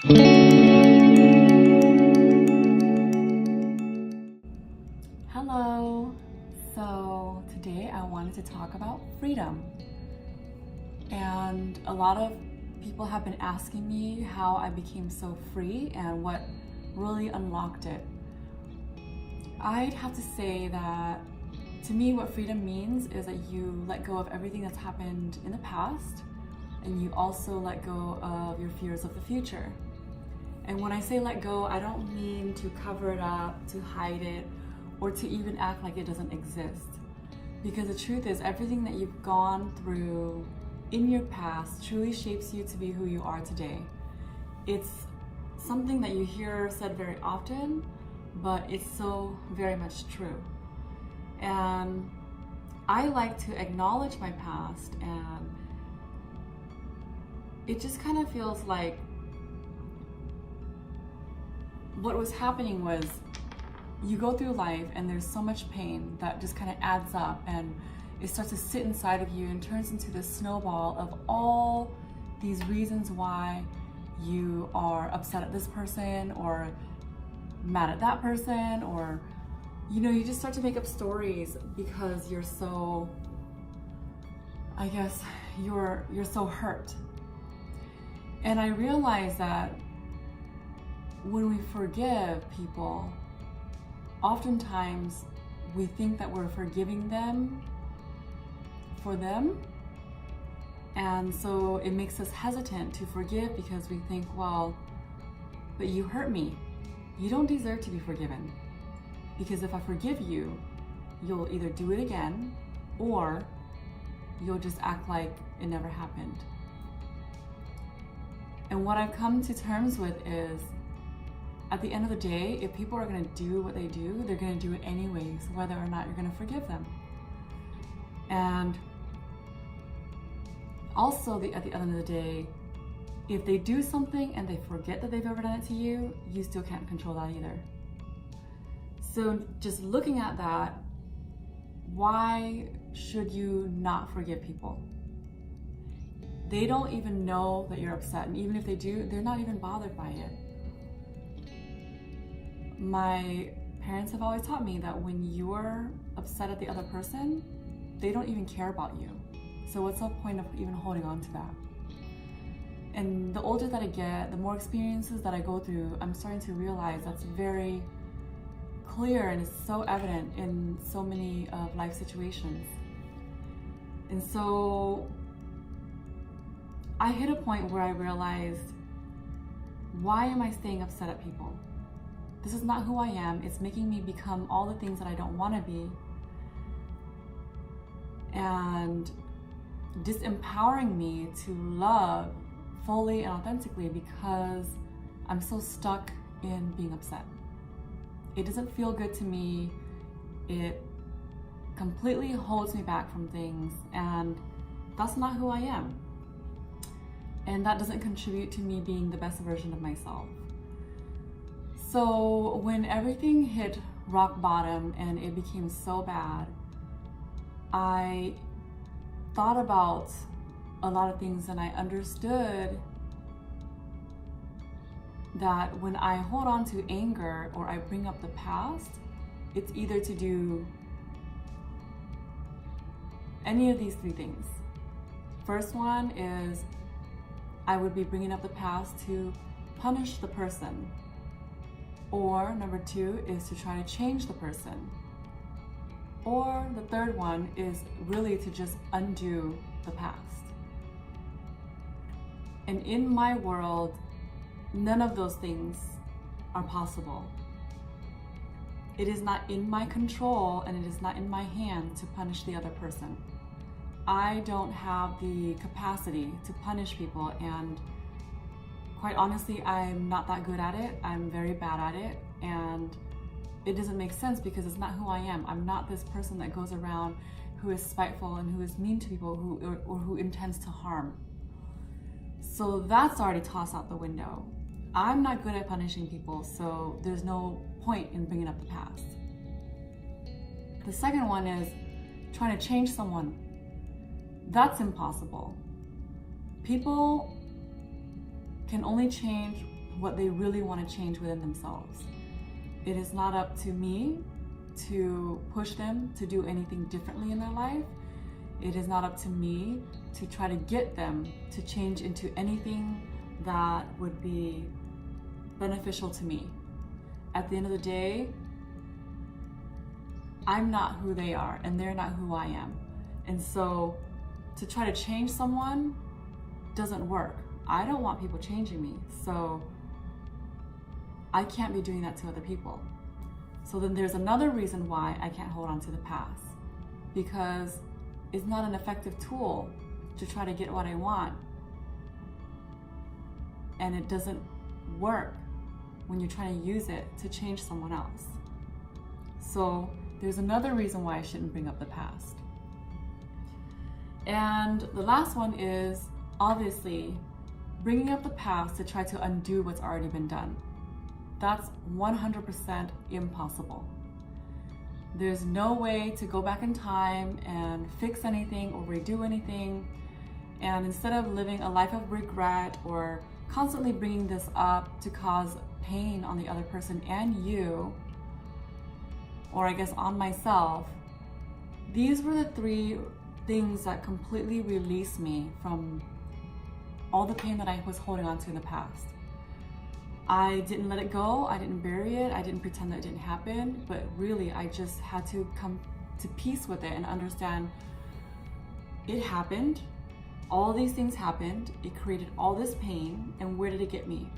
Hello. So today I wanted to talk about freedom. And a lot of people have been asking me how I became so free and what really unlocked it. I'd have to say that to me, what freedom means is that you let go of everything that's happened in the past, and you also let go of your fears of the future. And when I say let go, I don't mean to cover it up, to hide it, or to even act like it doesn't exist. Because the truth is, everything that you've gone through in your past truly shapes you to be who you are today. It's something that you hear said very often, but it's so very much true. And I like to acknowledge my past, and it just kind of feels like what was happening was you go through life and there's so much pain that just kind of adds up, and it starts to sit inside of you and turns into this snowball of all these reasons why you are upset at this person or mad at that person, or you just start to make up stories because you're so, I guess, you're so hurt. And I realize that when we forgive people, oftentimes we think that we're forgiving them for them. And so it makes us hesitant to forgive because we think, well, but you hurt me. You don't deserve to be forgiven. Because if I forgive you, you'll either do it again or you'll just act like it never happened. And what I've come to terms with is, at the end of the day, if people are going to do what they do, they're going to do it anyways, whether or not you're going to forgive them. And also, at the end of the day, if they do something and they forget that they've ever done it to you, you still can't control that either. So just looking at that, why should you not forgive people? They don't even know that you're upset, and even if they do, they're not even bothered by it. My parents have always taught me that when you're upset at the other person, they don't even care about you. So what's the point of even holding on to that? And the older that I get, the more experiences that I go through, I'm starting to realize that's very clear and it's so evident in so many of life situations. And so I hit a point where I realized, why am I staying upset at people? This is not who I am. It's making me become all the things that I don't want to be, and disempowering me to love fully and authentically because I'm so stuck in being upset. It doesn't feel good to me. It completely holds me back from things, and that's not who I am. And that doesn't contribute to me being the best version of myself. So when everything hit rock bottom and it became so bad, I thought about a lot of things, and I understood that when I hold on to anger or I bring up the past, it's either to do any of these three things. First one is I would be bringing up the past to punish the person. Or number two is to try to change the person. Or the third one is really to just undo the past. And in my world, none of those things are possible. It is not in my control and it is not in my hand to punish the other person. I don't have the capacity to punish people, and quite honestly, I'm not that good at it. I'm very bad at it, and it doesn't make sense because it's not who I am. I'm not this person that goes around who is spiteful and who is mean to people or who intends to harm. So that's already tossed out the window. I'm not good at punishing people, so there's no point in bringing up the past. The second one is trying to change someone. That's impossible. People can only change what they really want to change within themselves. It is not up to me to push them to do anything differently in their life. It is not up to me to try to get them to change into anything that would be beneficial to me. At the end of the day, I'm not who they are and they're not who I am. And so to try to change someone doesn't work. I don't want people changing me, so I can't be doing that to other people. So then there's another reason why I can't hold on to the past, because it's not an effective tool to try to get what I want. And it doesn't work when you're trying to use it to change someone else. So there's another reason why I shouldn't bring up the past. And the last one is obviously bringing up the past to try to undo what's already been done. That's 100% impossible. There's no way to go back in time and fix anything or redo anything. And instead of living a life of regret or constantly bringing this up to cause pain on the other person and you, or I guess on myself, these were the 3 things that completely released me from all the pain that I was holding on to in the past. I didn't let it go, I didn't bury it, I didn't pretend that it didn't happen, but really I just had to come to peace with it and understand it happened, all these things happened, it created all this pain, and where did it get me?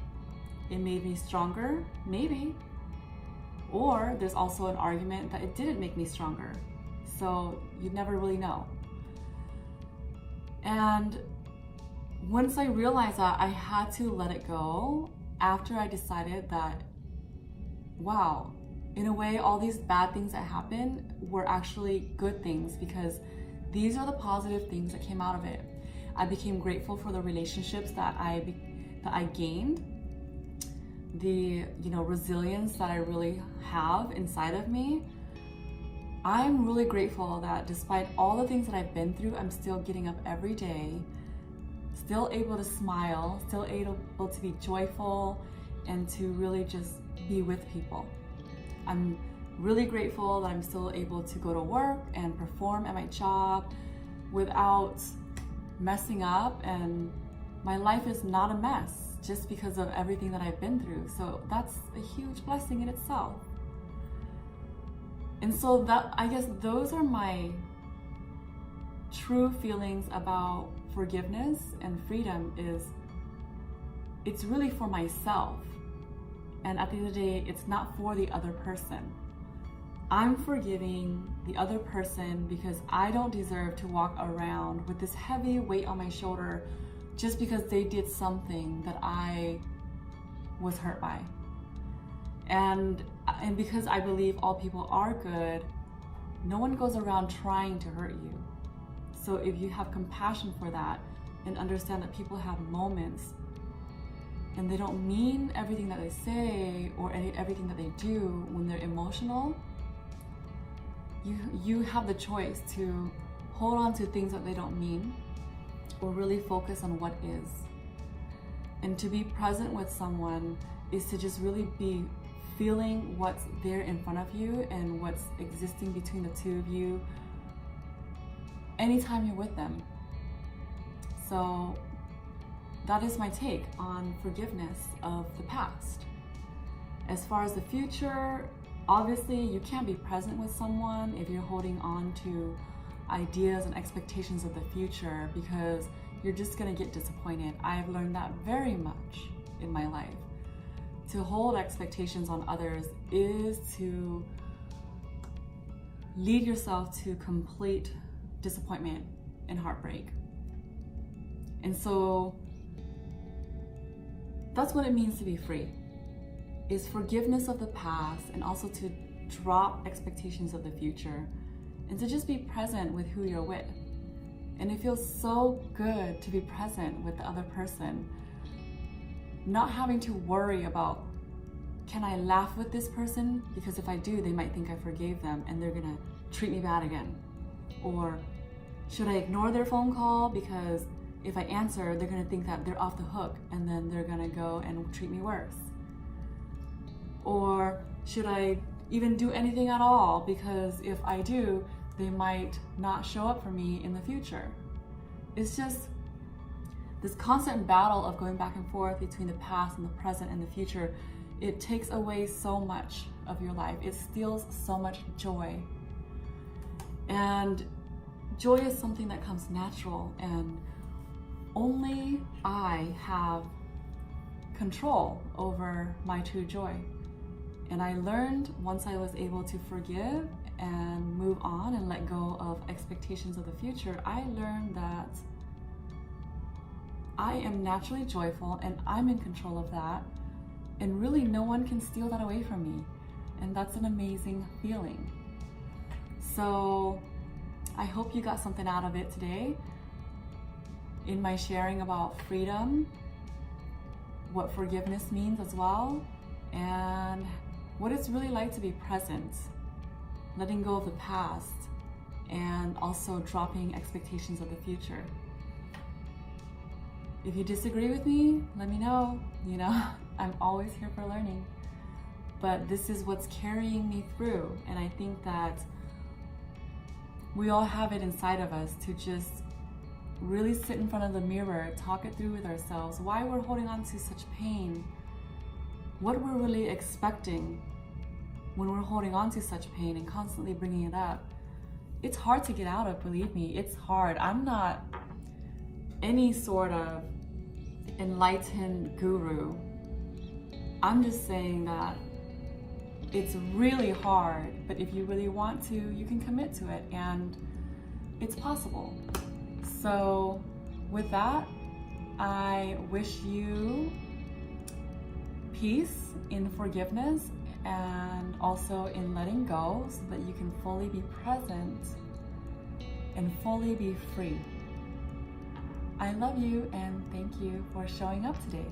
It made me stronger, maybe, or there's also an argument that it didn't make me stronger, so you'd never really know. And once I realized that, I had to let it go after I decided that, wow, in a way, all these bad things that happened were actually good things, because these are the positive things that came out of it. I became grateful for the relationships that I gained, the resilience that I really have inside of me. I'm really grateful that despite all the things that I've been through, I'm still getting up every day, still able to smile, still able to be joyful, and to really just be with people. I'm really grateful that I'm still able to go to work and perform at my job without messing up, and my life is not a mess just because of everything that I've been through. So that's a huge blessing in itself. And so that, I guess those are my true feelings about forgiveness and freedom. Is it's really for myself, and at the end of the day, it's not for the other person. I'm forgiving the other person because I don't deserve to walk around with this heavy weight on my shoulder just because they did something that I was hurt by. And because I believe all people are good, no one goes around trying to hurt you. So if you have compassion for that and understand that people have moments and they don't mean everything that they say or everything that they do when they're emotional, you have the choice to hold on to things that they don't mean or really focus on what is. And to be present with someone is to just really be feeling what's there in front of you and what's existing between the two of you anytime you're with them. So that is my take on forgiveness of the past. As far as the future, obviously you can't be present with someone if you're holding on to ideas and expectations of the future, because you're just gonna get disappointed. I've learned that very much in my life. To hold expectations on others is to lead yourself to complete disappointment and heartbreak. And so that's what it means to be free, is forgiveness of the past, and also to drop expectations of the future and to just be present with who you're with. And it feels so good to be present with the other person, not having to worry about, can I laugh with this person? Because if I do, they might think I forgave them and they're gonna treat me bad again. Or should I ignore their phone call because if I answer, they're gonna think that they're off the hook, and then they're gonna go and treat me worse? Or should I even do anything at all? Because if I do, they might not show up for me in the future. It's just this constant battle of going back and forth between the past and the present and the future. It takes away so much of your life. It steals so much joy. And joy is something that comes natural, and only I have control over my true joy. And I learned once I was able to forgive and move on and let go of expectations of the future, I learned that I am naturally joyful and I'm in control of that. And really no one can steal that away from me. And that's an amazing feeling. So I hope you got something out of it today in my sharing about freedom, what forgiveness means as well, and what it's really like to be present, letting go of the past, and also dropping expectations of the future. If you disagree with me, let me know. I'm always here for learning. But this is what's carrying me through, and I think that we all have it inside of us to just really sit in front of the mirror, talk it through with ourselves, why we're holding on to such pain, what we're really expecting when we're holding on to such pain and constantly bringing it up. It's hard to get out of, believe me, it's hard. I'm not any sort of enlightened guru. I'm just saying that it's really hard, but if you really want to, you can commit to it, and it's possible. So with that, I wish you peace in forgiveness and also in letting go, so that you can fully be present and fully be free. I love you, and thank you for showing up today.